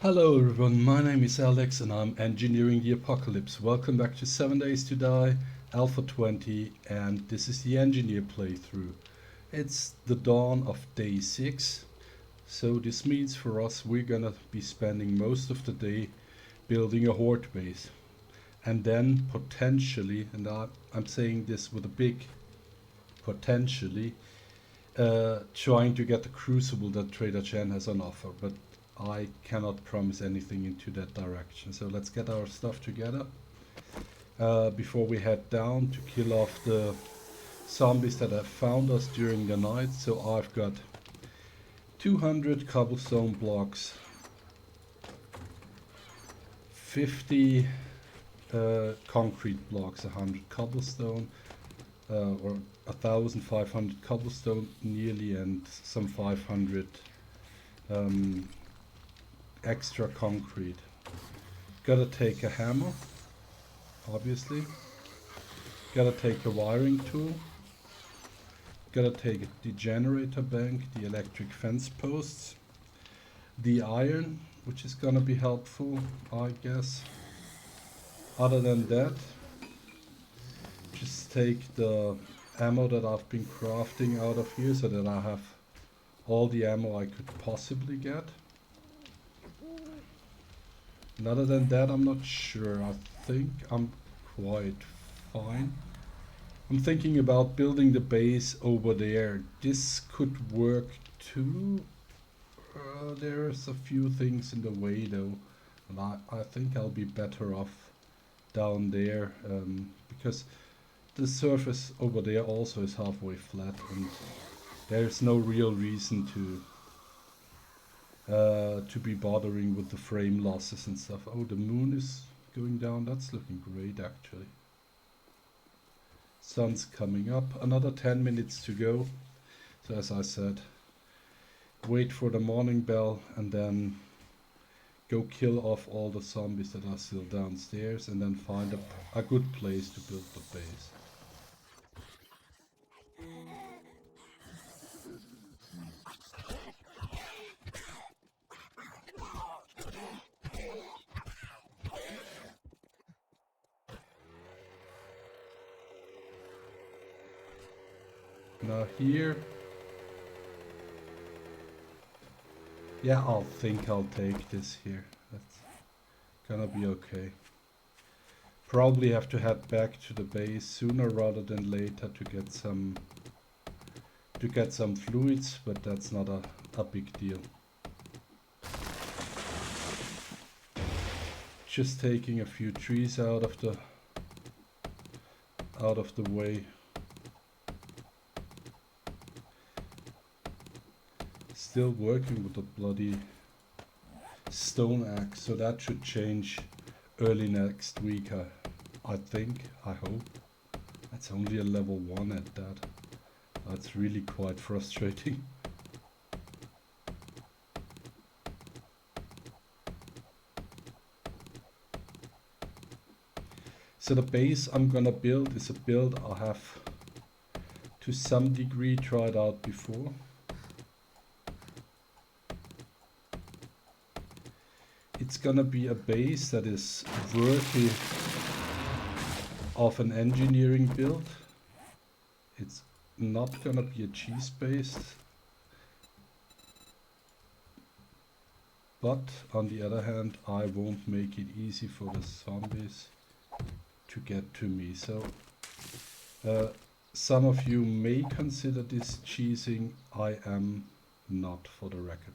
Hello everyone, my name is Alex and I'm engineering the apocalypse. Welcome back to 7 Days to Die Alpha 20, and this is the engineer playthrough. It's the dawn of day 6, so this means for us we're gonna be spending most of the day building a horde base. And then potentially, and I'm saying this with a big potentially, trying to get the crucible that Trader Chen has on offer, but I cannot promise anything into that direction. So let's get our stuff together before we head down to kill off the zombies that have found us during the night. So I've got 200 cobblestone blocks, 50 concrete blocks, 100 cobblestone, or 1,500 cobblestone nearly, and some 500 extra concrete. Gotta take a hammer, obviously. Gotta take a wiring tool. Gotta take the generator bank, the electric fence posts, the iron, which is gonna be helpful, I guess. Other than that, just take the ammo that I've been crafting out of here so that I have all the ammo I could possibly get. And other than that, I'm not sure. I think I'm quite fine. I'm thinking about building the base over there. This could work too. There's a few things in the way though. And I think I'll be better off down there, because the surface over there also is halfway flat and there's no real reason to be bothering with the frame losses and stuff. Oh, the moon is going down. That's looking great actually. Sun's coming up. Another 10 minutes to go. So as I said, wait for the morning bell and then go kill off all the zombies that are still downstairs, and then find a good place to build the base. Now here, yeah, I'll take this here. That's gonna be okay. Probably have to head back to the base sooner rather than later to get some fluids, but that's not a big deal. Just taking a few trees out of the way. Still working with the bloody stone axe, so that should change early next week, I think, I hope. That's only a level 1 at that. That's really quite frustrating. So the base I'm gonna build is a build I have to some degree tried out before. It's gonna be a base that is worthy of an engineering build. It's not gonna be a cheese based, but on the other hand, I won't make it easy for the zombies to get to me. So some of you may consider this cheesing. I am not, for the record.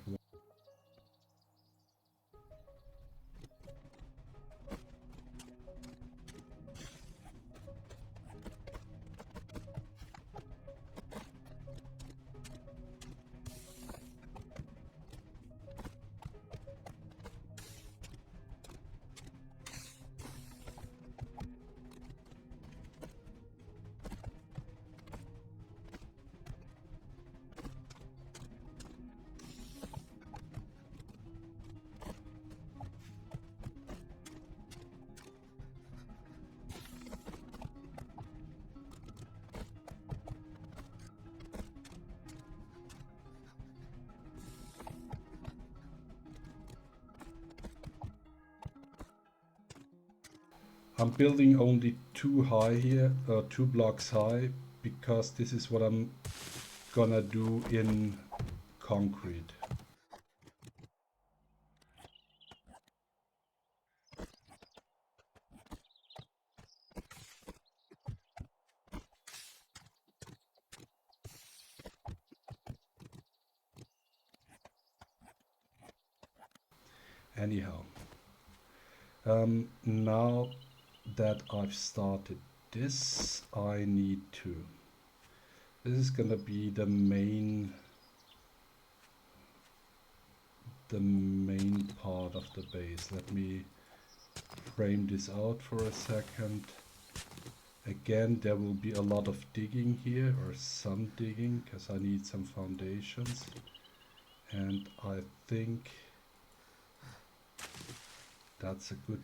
I'm building only 2 high here, 2 blocks high, because this is what I'm gonna do in concrete. Anyhow, now that I've started this, I need to. This is gonna be the main part of the base. Let me frame this out for a second. Again, there will be a lot of digging here, or some digging, because I need some foundations. And I think that's a good...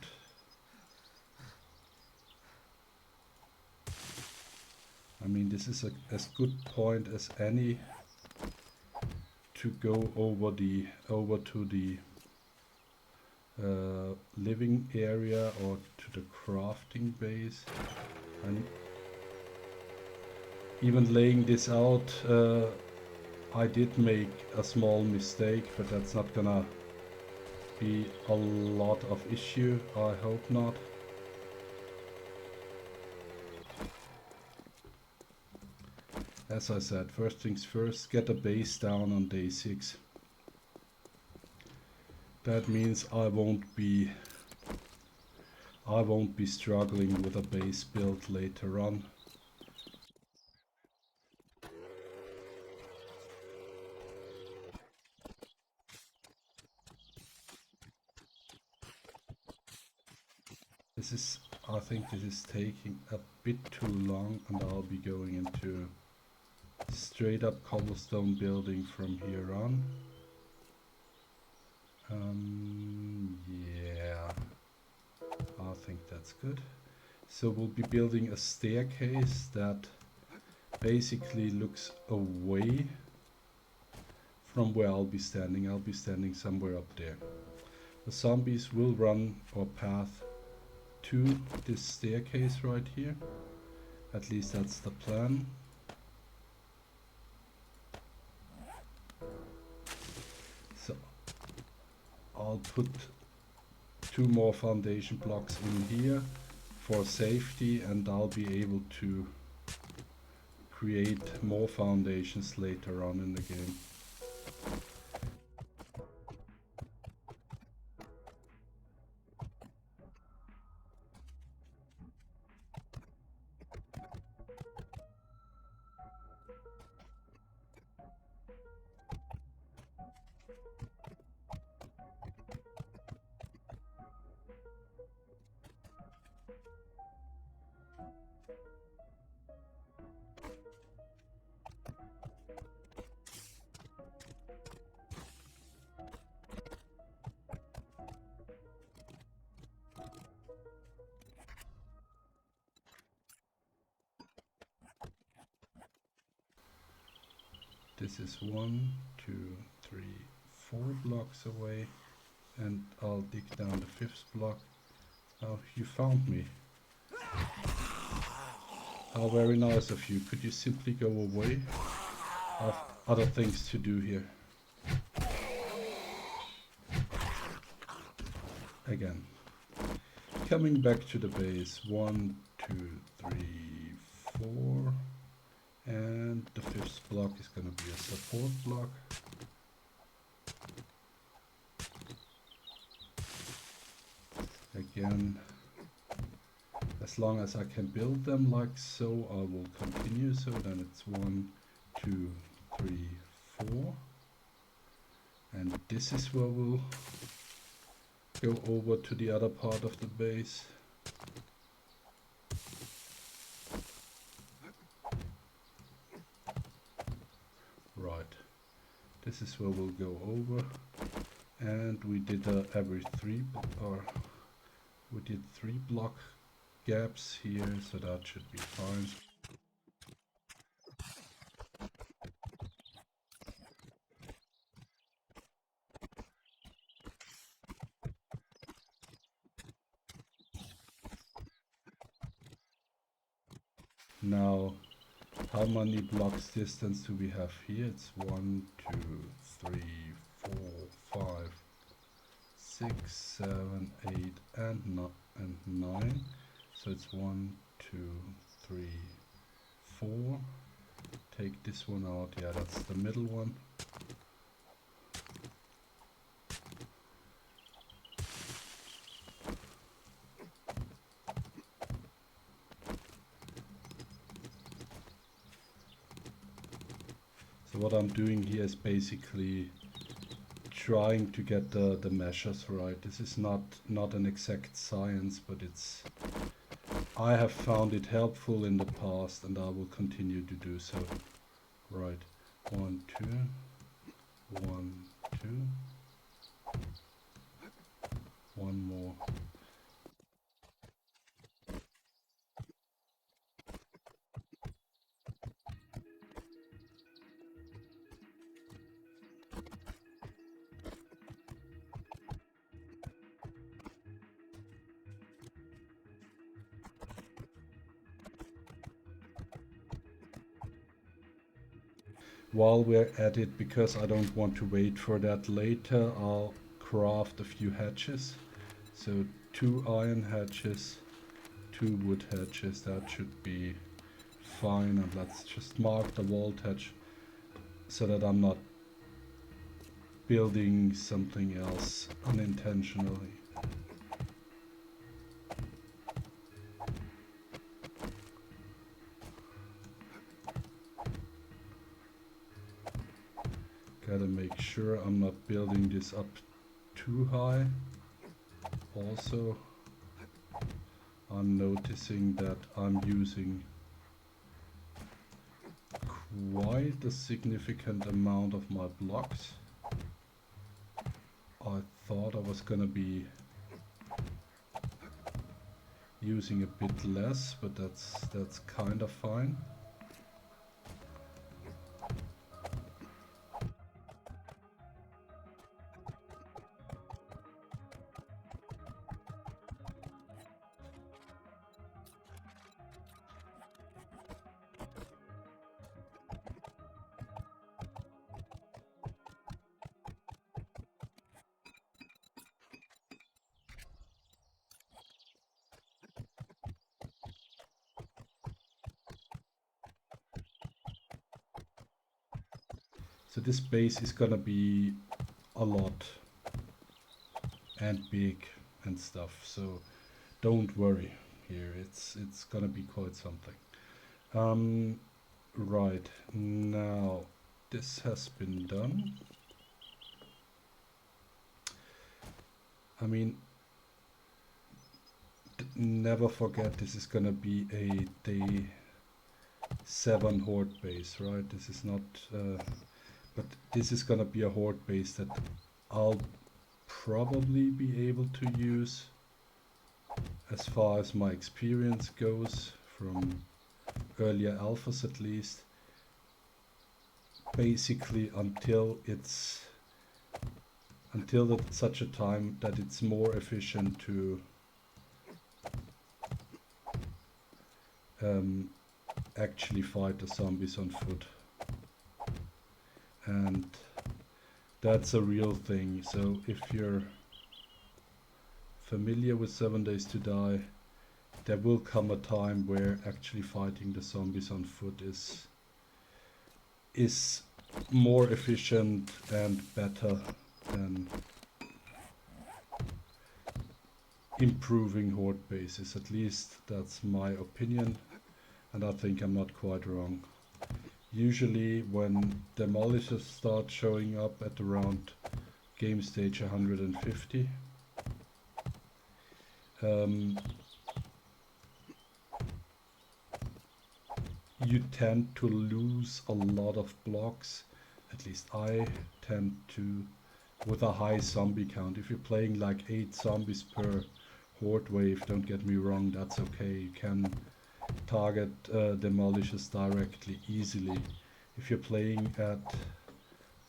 I mean, this is as good point as any to go over to the living area or to the crafting base. And even laying this out, I did make a small mistake, but that's not gonna be a lot of issue. I hope not. As I said, first things first, get a base down on day 6. That means I won't be struggling with a base build later on. I think this is taking a bit too long, and I'll be going into straight up cobblestone building from here on. Yeah, I think that's good. So we'll be building a staircase that basically looks away from where I'll be standing. I'll be standing somewhere up there. The zombies will run or path to this staircase right here. At least that's the plan. So I'll put 2 more foundation blocks in here for safety, and I'll be able to create more foundations later on in the game. This is 1, 2, 3, 4 blocks away, and I'll dig down the 5th block. Oh, you found me. How very nice of you. Could you simply go away? I have other things to do here. Again. Coming back to the base. 1, 2, 3, 4. And the 5th block is going to be a support block. Again, as long as I can build them like so, I will continue. So then it's 1, 2, 3, 4. And this is where we'll go over to the other part of the base. Right, this is where we'll go over, and we did we did 3 block gaps here, so that should be fine. Now, how many blocks distance do we have here? It's 1, 2, 3, 4, 5, 6, 7, 8, and 9. So it's 1, 2, 3, 4. Take this one out. Yeah, that's the middle one. So what I'm doing here is basically trying to get the measures right. This is not an exact science, but I have found it helpful in the past, and I will continue to do so. Right, 1, 2, 1, 2, one more. While we're at it, because I don't want to wait for that later, I'll craft a few hatches. So 2 iron hatches, 2 wood hatches, that should be fine. And let's just mark the vault hatch so that I'm not building something else unintentionally. Gotta make sure I'm not building this up too high. Also, I'm noticing that I'm using quite a significant amount of my blocks. I thought I was gonna be using a bit less, but that's kind of fine. So this base is gonna be a lot and big and stuff, so don't worry here, it's gonna be quite something. Right, now this has been done. I mean, never forget this is gonna be a day 7 horde base, right? This is not but this is gonna be a horde base that I'll probably be able to use, as far as my experience goes from earlier alphas at least, basically until such a time that it's more efficient to actually fight the zombies on foot. And that's a real thing. So if you're familiar with 7 Days to Die, there will come a time where actually fighting the zombies on foot is more efficient and better than improving horde bases. At least that's my opinion, and I think I'm not quite wrong. Usually when demolishers start showing up at around game stage 150, you tend to lose a lot of blocks. At least I tend to, with a high zombie count. If you're playing like 8 zombies per horde wave, don't get me wrong, that's okay. You can target demolishers directly, easily. If you're playing at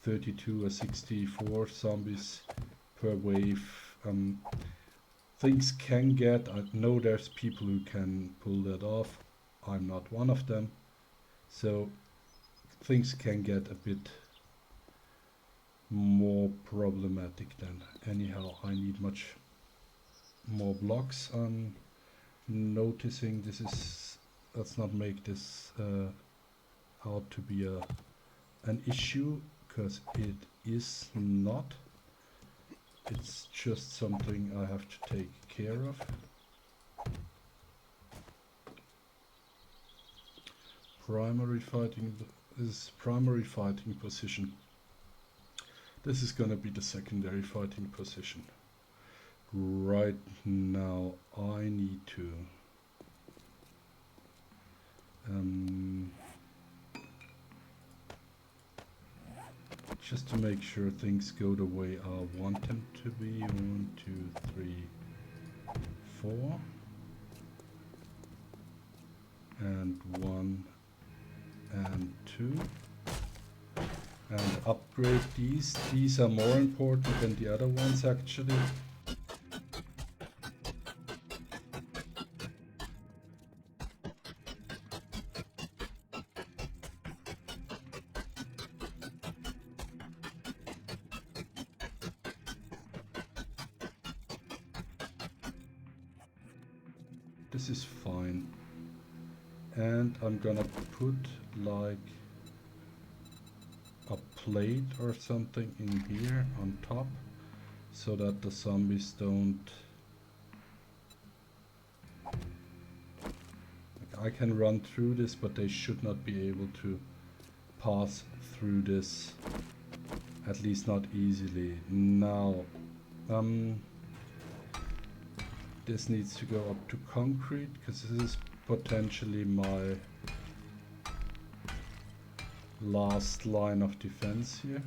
32 or 64 zombies per wave, things can get, I know there's people who can pull that off. I'm not one of them. So things can get a bit more problematic then. Anyhow, I need much more blocks. I'm noticing this is, let's not make this out to be an issue, because it is not. It's just something I have to take care of. Primary fighting is primary fighting position. This is gonna be the secondary fighting position. Right now I need to just to make sure things go the way I want them to be. 1, 2, 3, 4, and 1 and 2, and upgrade these. These are more important than the other ones actually. This is fine. And I'm gonna put like a plate or something in here on top, so that the zombies don't... I can run through this, but they should not be able to pass through this, at least not easily. Now, this needs to go up to concrete, because this is potentially my last line of defense here.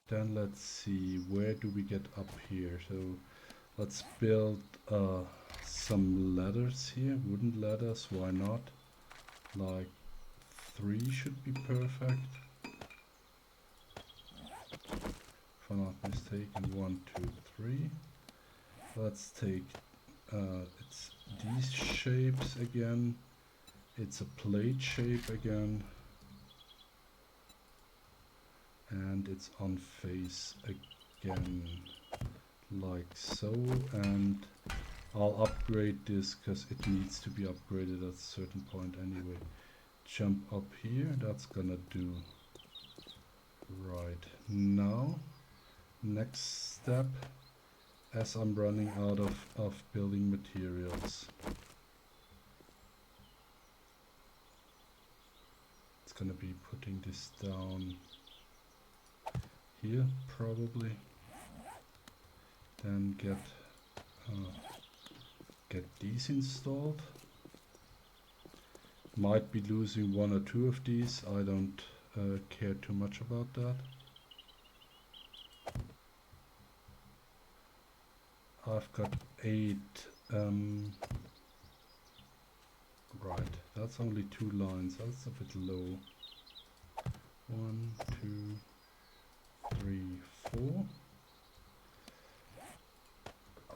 Then let's see, where do we get up here? So let's build some ladders here, wooden ladders, why not? Like 3 should be perfect. If I'm not mistaken, 1, 2, 3. Let's take it's these shapes again. It's a plate shape again. And it's on face again, like so. And I'll upgrade this because it needs to be upgraded at a certain point anyway. Jump up here, that's gonna do. Right now, next step, as I'm running out of building materials, it's gonna be putting this down here probably, then get these installed. Might be losing 1 or 2 of these, I don't care too much about that. I've got 8, right, that's only 2 lines, that's a bit low. 1, 2, 3, 4.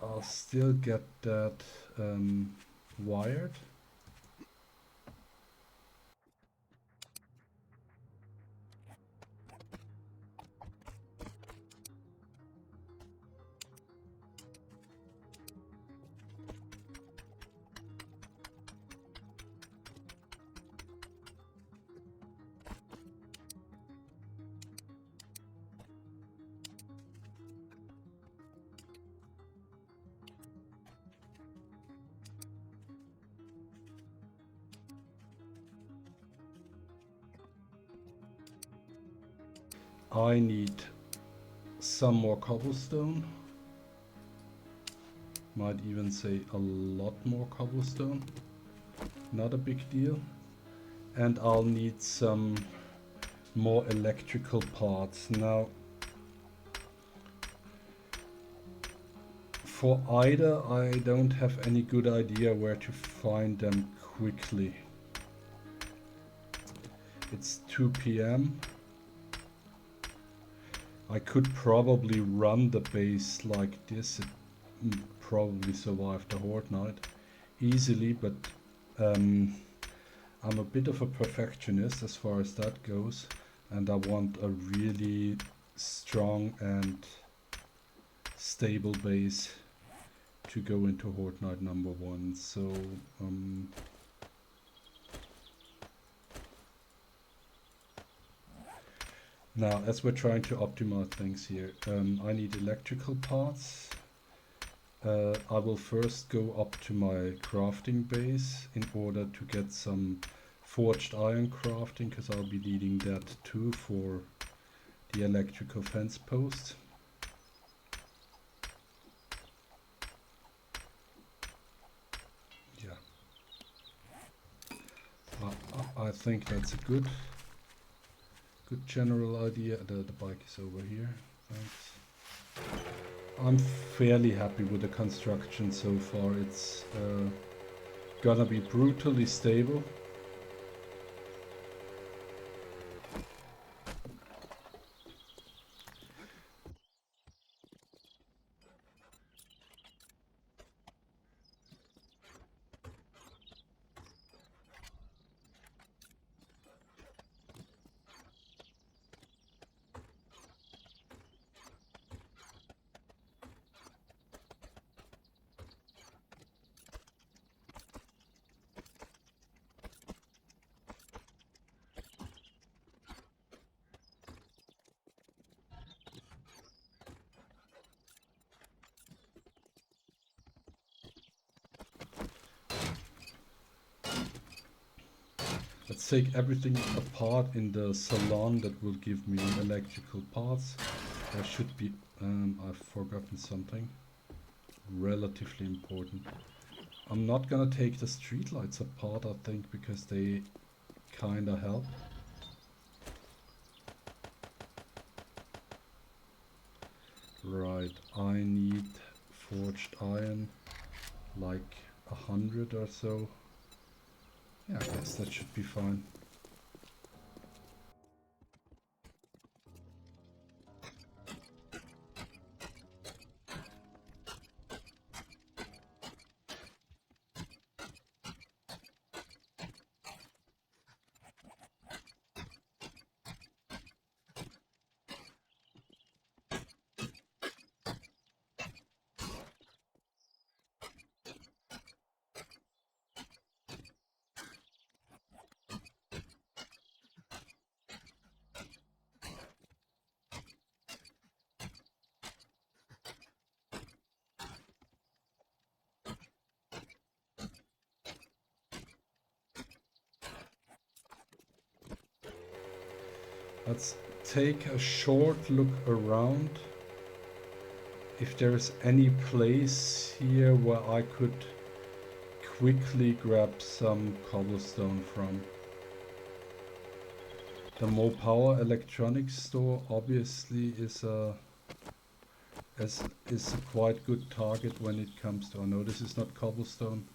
I'll still get that wired. I need some more cobblestone. Might even say a lot more cobblestone. Not a big deal. And I'll need some more electrical parts. Now, for either, I don't have any good idea where to find them quickly. It's 2 p.m. I could probably run the base like this. It probably survive the horde night easily, but I'm a bit of a perfectionist as far as that goes, and I want a really strong and stable base to go into horde night number 1. So now, as we're trying to optimize things here, I need electrical parts. I will first go up to my crafting base in order to get some forged iron crafting, because I'll be needing that too for the electrical fence post. Yeah, I think that's a good general idea. The bike is over here. Thanks. I'm fairly happy with the construction so far. It's gonna be brutally stable. Let's take everything apart in the salon that will give me electrical parts. There should be, I've forgotten something relatively important. I'm not gonna take the streetlights apart, I think, because they kinda help. Right, I need forged iron, like 100 or so. Yeah, I guess that should be fine. Let's take a short look around if there is any place here where I could quickly grab some cobblestone from. The Mo Power Electronics store obviously is a quite good target when it comes to, I know this is not cobblestone,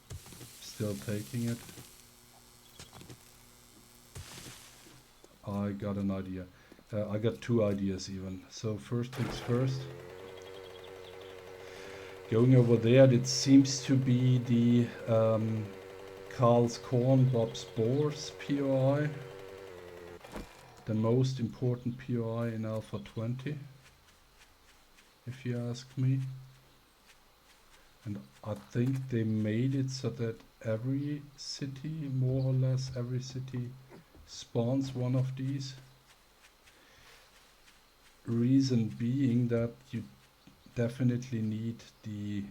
still taking it. I got an idea. I got 2 ideas even. So first things first. Going over there, it seems to be the Carl's Corn Bob's Boars POI. The most important POI in Alpha 20, if you ask me. And I think they made it so that every city, more or less every city, spawns one of these. Reason being that you definitely need the,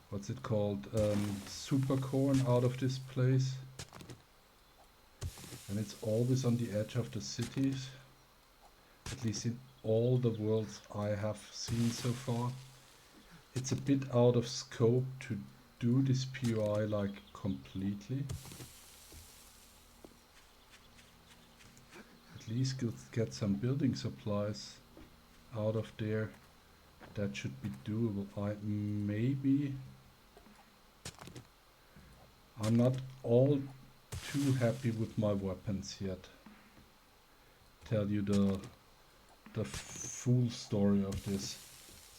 what's it called, super corn out of this place. and it's always on the edge of the cities, at least in all the worlds I have seen so far. It's a bit out of scope to do this POI like completely. At least get some building supplies out of there. That should be doable. I'm not all too happy with my weapons yet. Tell you the full story of this.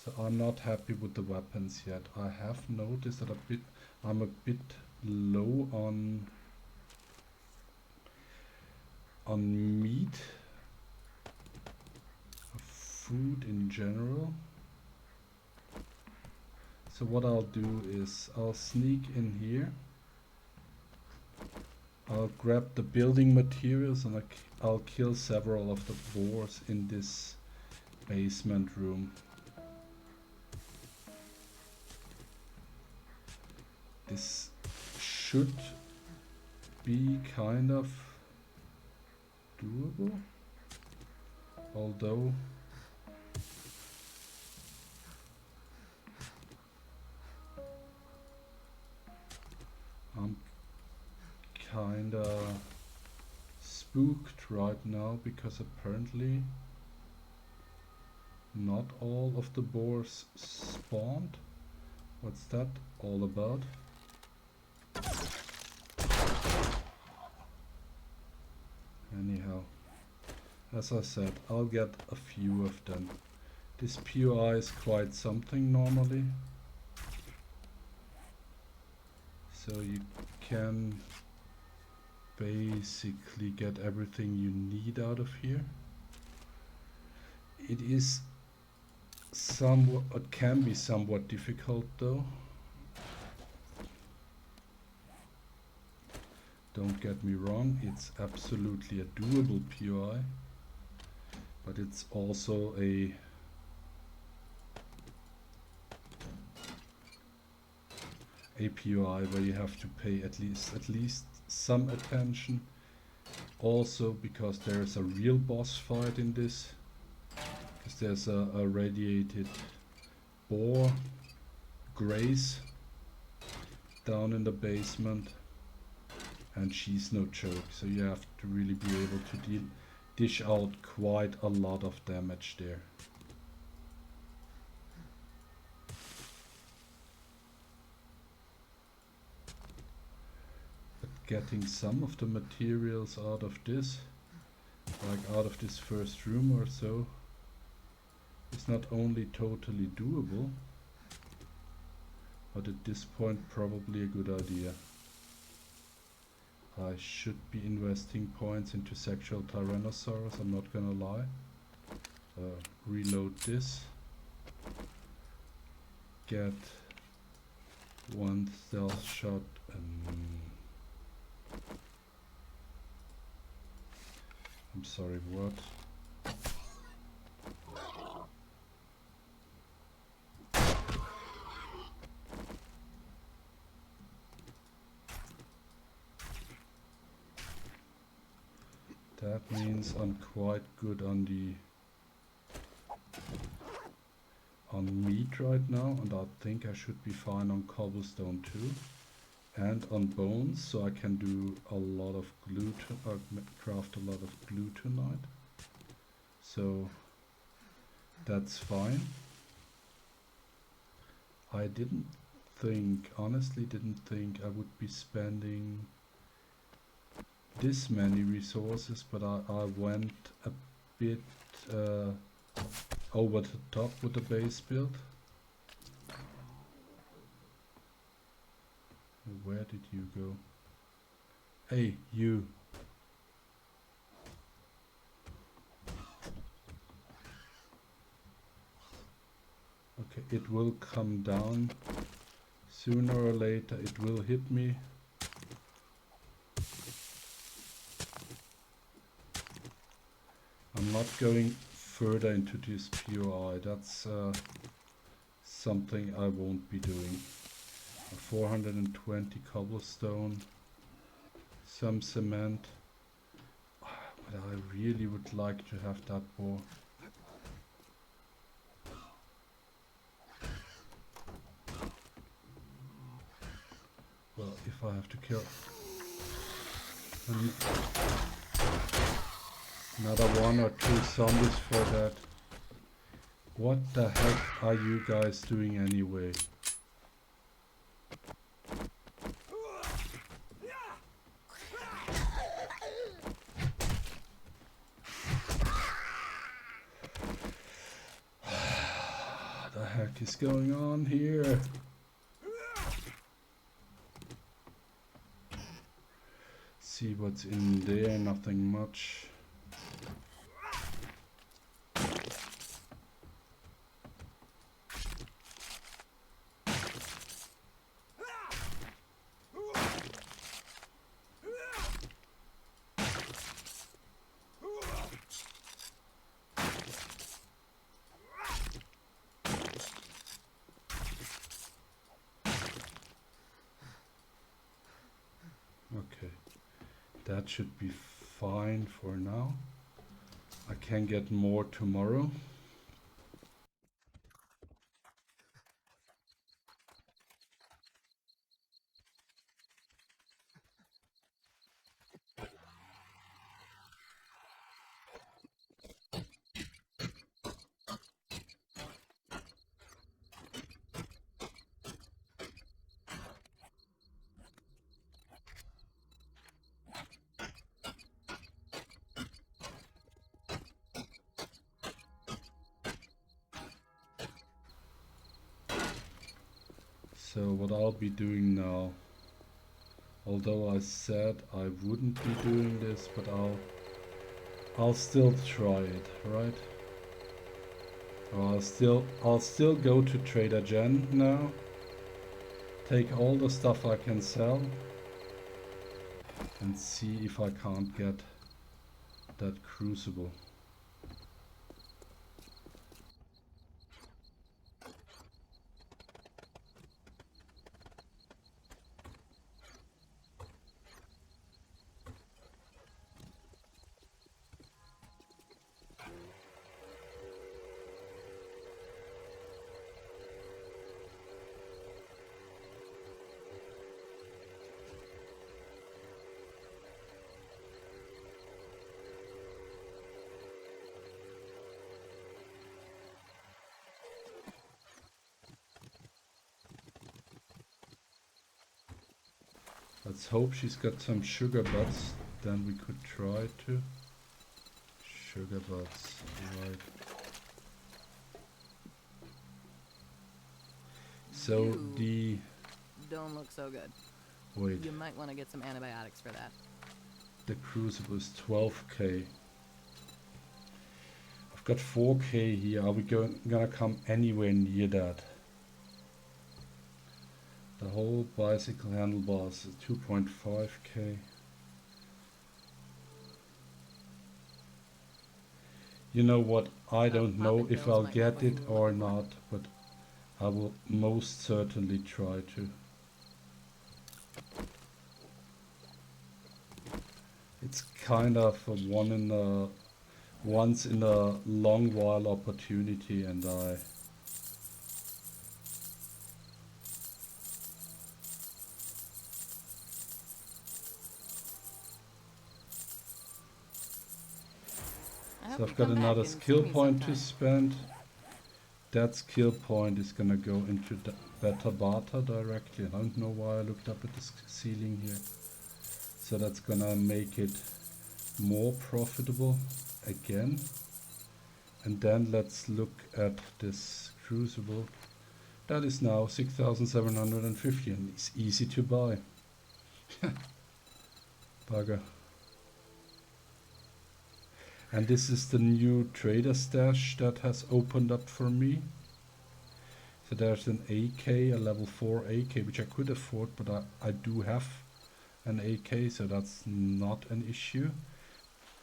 So I'm not happy with the weapons yet. I have noticed that I'm a bit low on meat, food in general. So what I'll do is I'll sneak in here. I'll grab the building materials and I'll kill several of the boars in this basement room. This should be kind of doable, although I'm kinda spooked right now because apparently not all of the boars spawned. What's that all about? Anyhow, as I said, I'll get a few of them. This POI is quite something normally. So you can basically get everything you need out of here. It is somewhat, it can be somewhat difficult though. Don't get me wrong, it's absolutely a doable POI, but it's also a POI where you have to pay at least some attention. Also because there's a real boss fight in this, because there's a radiated boar, Grace, down in the basement, and she's no joke, so you have to really be able to dish out quite a lot of damage there. But getting some of the materials out of this, like out of this first room or so, is not only totally doable, but at this point probably a good idea. I should be investing points into sexual Tyrannosaurus, I'm not gonna lie. Reload this. Get one stealth shot. I'm sorry, what? That means I'm quite good on meat right now, and I think I should be fine on cobblestone too, and on bones, so I can do a lot of glue craft a lot of glue tonight. So that's fine. I honestly didn't think I would be spending this many resources, but I went a bit over the top with the base build. Where did you go? Hey, you! Okay, it will come down. Sooner or later it will hit me. I'm not going further into this POI, that's something I won't be doing. 420 cobblestone, some cement, But I really would like to have that boar. Well, if I have to kill another one or two zombies for that. What the heck are you guys doing anyway? What the heck is going on here? See what's in there, nothing much. Okay, that should be fine for now. I can get more tomorrow. So what I'll be doing now, although I said I wouldn't be doing this, but I'll still try it, right? I'll still go to Trader Jen now, take all the stuff I can sell, and see if I can't get that crucible. Let's hope she's got some sugar buds, then we could try to. Sugar buds, right. So You don't look so good. wait, You might want to get some antibiotics for that. the crucible is 12k. I've got 4k here. Are we gonna come anywhere near that? The whole bicycle handlebars is 2.5k. You know what? I don't know Popping if pills I'll might get not what you it were or looking for. not, but I will most certainly try to. It's kind of a once in a long while opportunity, and I I so hope I've you got come back another and see skill me point to sometime. spend. That skill point is gonna go into the Beta Bata directly. I don't know why I looked up at the ceiling here. So that's gonna make it more profitable again. And then let's look at this crucible. That is now 6,750 and it's easy to buy. Bugger. And this is the new trader stash that has opened up for me. So there's an AK, a level 4 AK, which I could afford, but I do have an AK, so that's not an issue.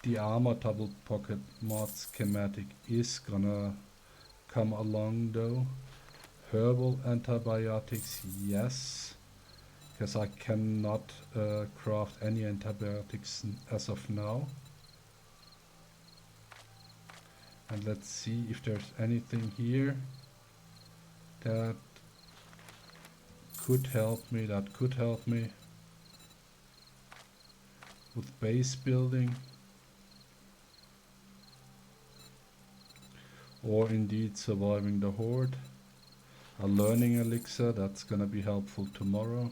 The armor double pocket mod schematic is gonna come along though. Herbal antibiotics, yes, because I cannot craft any antibiotics as of now. And let's see if there's anything here that could help me, with base building, or indeed surviving the horde. A learning elixir, that's gonna be helpful tomorrow.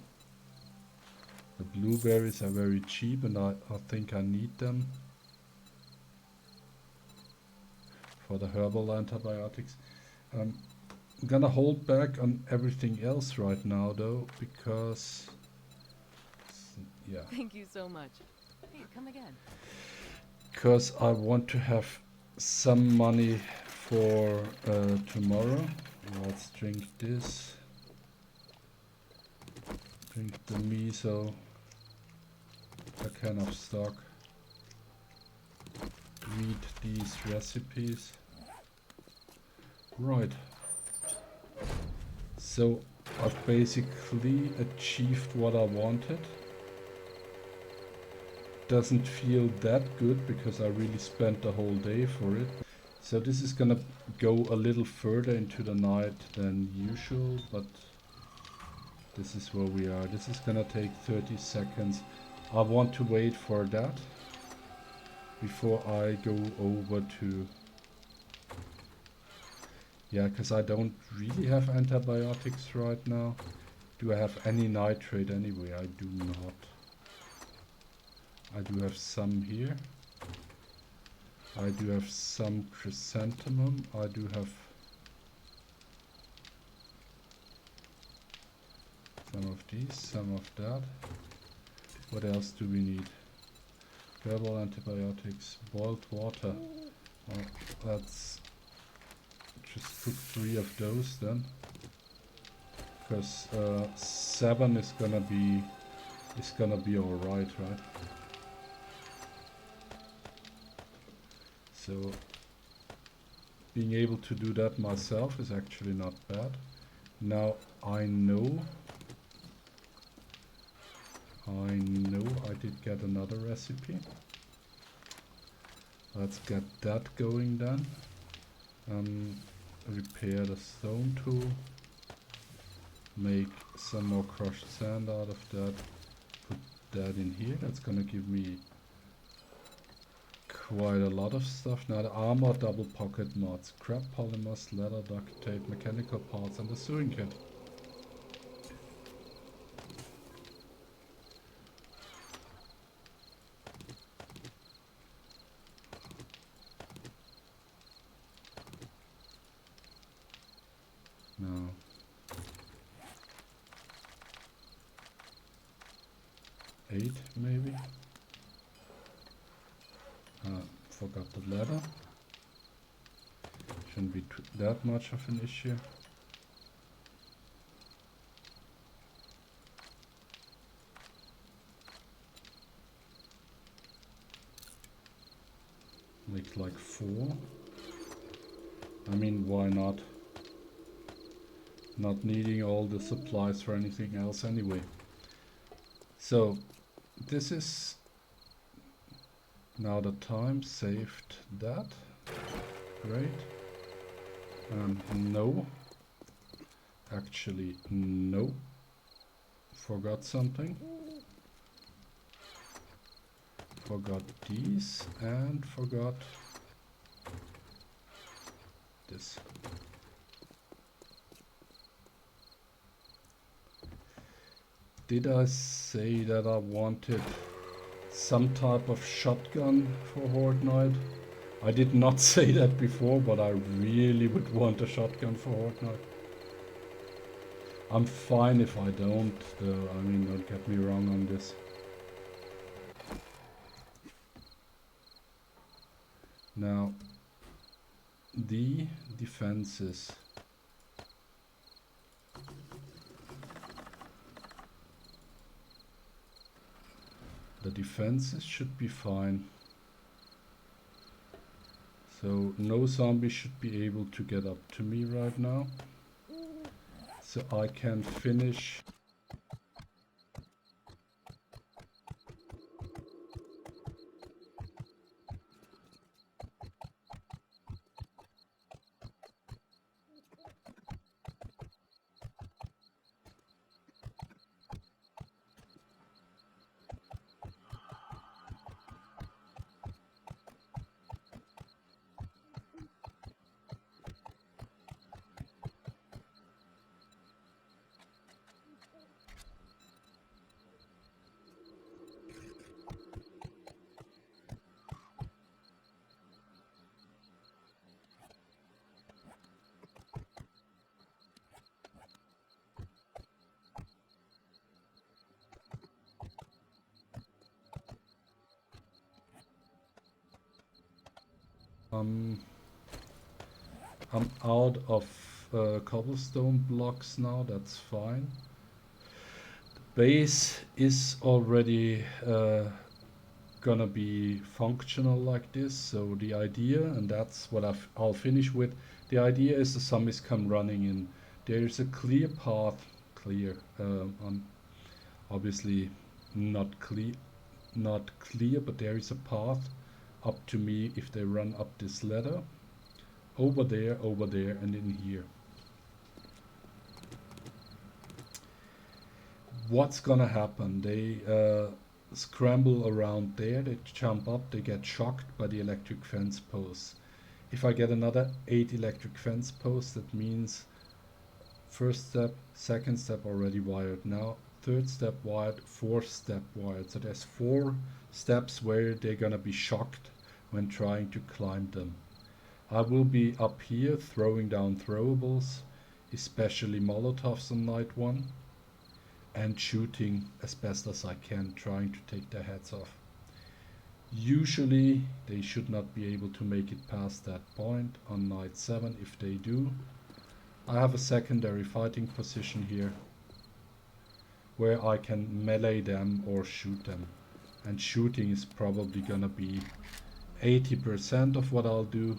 The blueberries are very cheap and I think I need them for the herbal antibiotics. I'm gonna hold back on everything else right now though, because yeah, Thank you so much. Hey, come again. because I want to have some money for tomorrow. Let's drink this. Drink the miso. A can of stock. Read these recipes. Right. So I've basically achieved what I wanted. Doesn't feel that good because I really spent the whole day for it. So this is gonna go a little further into the night than usual, but this is where we are. This is gonna take 30 seconds. I want to wait for that before I go over to... Yeah, because I don't really have antibiotics right now. Do I have any nitrate anyway? I do not. I do have some here. I do have some chrysanthemum. I do have some of these, some of that. What else do we need? Herbal antibiotics, boiled water. Let's just cook 3 of those then. Because 7 is gonna be alright, right? So being able to do that myself is actually not bad. Now I know I did get another recipe. Let's get that going then. Repair the stone tool. Make some more crushed sand out of that. Put that in here. That's gonna give me quite a lot of stuff. Now the armor, double pocket mods, scrap polymers, leather, duct tape, mechanical parts and the sewing kit. Now 8 maybe. Forgot the leather. Shouldn't be that much of an issue. Make like 4. I mean, why not? Not needing all the supplies for anything else anyway. So this is now the time. Saved that. Great. No. Actually, no. Forgot something. Forgot these and forgot this. Did I say that I wanted some type of shotgun for Horde Night? I did not say that before, but I really would want a shotgun for Horde Night. I'm fine if I don't, though. I mean, don't get me wrong on this. Now, the defenses. The defenses should be fine. So no zombie should be able to get up to me right now. So I can finish I'm out of cobblestone blocks now, that's fine. The base is already gonna be functional like this, so the idea, and that's what I'll finish with, the idea is the zombies come running in. There's a clear path, obviously not clear, but there is a path up to me if they run up this ladder. Over there, and in here. What's gonna happen? They scramble around there, they jump up, they get shocked by the electric fence posts. If I get another 8 electric fence posts, that means first step, second step already wired now, third step wired, fourth step wired. So there's 4 steps where they're gonna be shocked when trying to climb them. I will be up here throwing down throwables, especially Molotovs on night 1, and shooting as best as I can, trying to take their heads off. Usually they should not be able to make it past that point on night 7. If they do, I have a secondary fighting position here where I can melee them or shoot them. And shooting is probably gonna be 80% of what I'll do,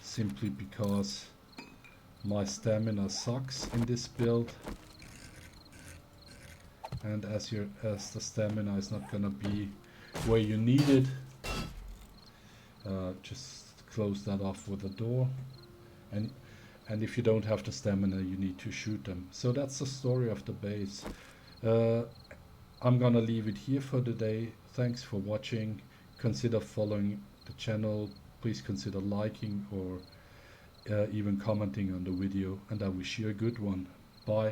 simply because my stamina sucks in this build, and as the stamina is not gonna be where you need it, just close that off with a door, and if you don't have the stamina you need to shoot them. So that's the story of the base. I'm gonna leave it here for the day. Thanks for watching. Consider following the channel, please consider liking or even commenting on the video, and I wish you a good one. Bye.